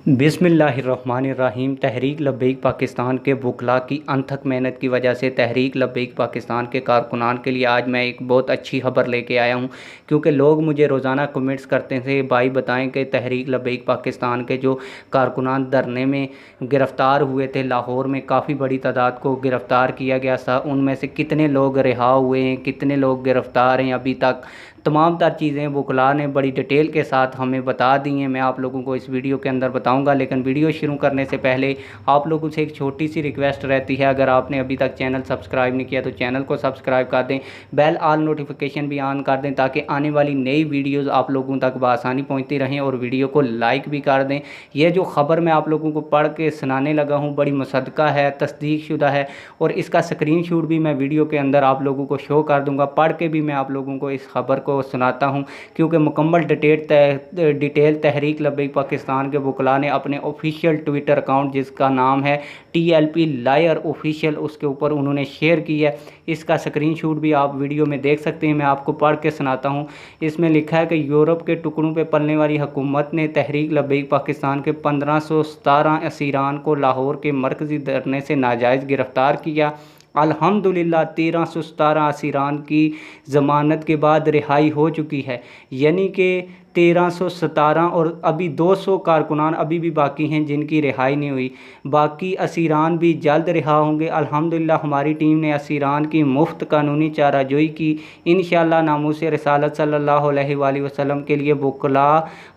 बिस्मिल्लाहिर्रहमानिर्रहीम। तहरीक लब्बैक पाकिस्तान के वकला की अनथक मेहनत की वजह से तहरीक लब्बैक पाकिस्तान के कारकुनान के लिए आज मैं एक बहुत अच्छी खबर लेके आया हूँ। क्योंकि लोग मुझे रोज़ाना कमेंट्स करते थे, भाई बताएं कि तहरीक लब्बैक पाकिस्तान के जो कारकुनान धरने में गिरफ़्तार हुए थे, लाहौर में काफ़ी बड़ी तादाद को गिरफ़्तार किया गया था, उनमें से कितने लोग रिहा हुए हैं, कितने लोग गिरफ़्तार हैं अभी तक। तमाम तर चीज़ें वकला ने बड़ी डिटेल के साथ हमें बता दी हैं। मैं आप लोगों को इस वीडियो के अंदर बताऊंगा, लेकिन वीडियो शुरू करने से पहले आप लोगों से एक छोटी सी रिक्वेस्ट रहती है, अगर आपने अभी तक चैनल सब्सक्राइब नहीं किया तो चैनल को सब्सक्राइब कर दें, बेल आल नोटिफिकेशन भी ऑन कर दें ताकि आने वाली नई वीडियोज़ आप लोगों तक बआसानी पहुँचती रहें, और वीडियो को लाइक भी कर दें। यह जो ख़बर मैं आप लोगों को पढ़ के सुनाने लगा हूँ बड़ी मुसद्दक़ा है, तस्दीक शुदा है, और इसका स्क्रीनशॉट भी मैं वीडियो के अंदर आप लोगों को शो कर दूँगा। पढ़ के भी मैं आप लोगों को इस खबर को सुनाता हूँ, क्योंकि मुकम्मल डिटेल तहरीक लब्बैक पाकिस्तान के वकला ने अपने ऑफिशियल ट्विटर अकाउंट, जिसका नाम है TLP लायर ऑफिशियल, उसके ऊपर उन्होंने शेयर की है। इसका स्क्रीनशॉट भी आप वीडियो में देख सकते हैं। मैं आपको पढ़ के सुनाता हूँ। इसमें लिखा है कि यूरोप के टुकड़ों पे पलने वाली हुकूमत ने तहरीक लब्बैक पाकिस्तान के 1517 असीरान को लाहौर के मरकज़ी धरने से नाजायज़ गिरफ़्तार किया। अल्हम्दुलिल्लाह 1317 असीरान की ज़मानत के बाद रिहाई हो चुकी है, यानी कि 1317, और अभी 200 कारकुनान अभी भी बाकी हैं जिनकी रिहाई नहीं हुई। बाकी असीरान भी जल्द रिहा होंगे। अल्हम्दुलिल्लाह हमारी टीम ने असीरान की मुफ्त कानूनी चाराजोई की। इंशाअल्लाह नामूस रिसालत सल्लल्लाहु अलैहि वसल्लम के लिए वकला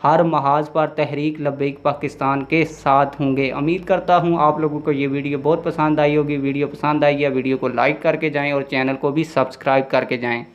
हर महाज पर तहरीक लब्बैक पाकिस्तान के साथ होंगे। उम्मीद करता हूँ आप लोगों को ये वीडियो बहुत पसंद आई होगी। वीडियो पसंद आई है वीडियो को लाइक करके जाएँ और चैनल को भी सब्सक्राइब करके जाएँ।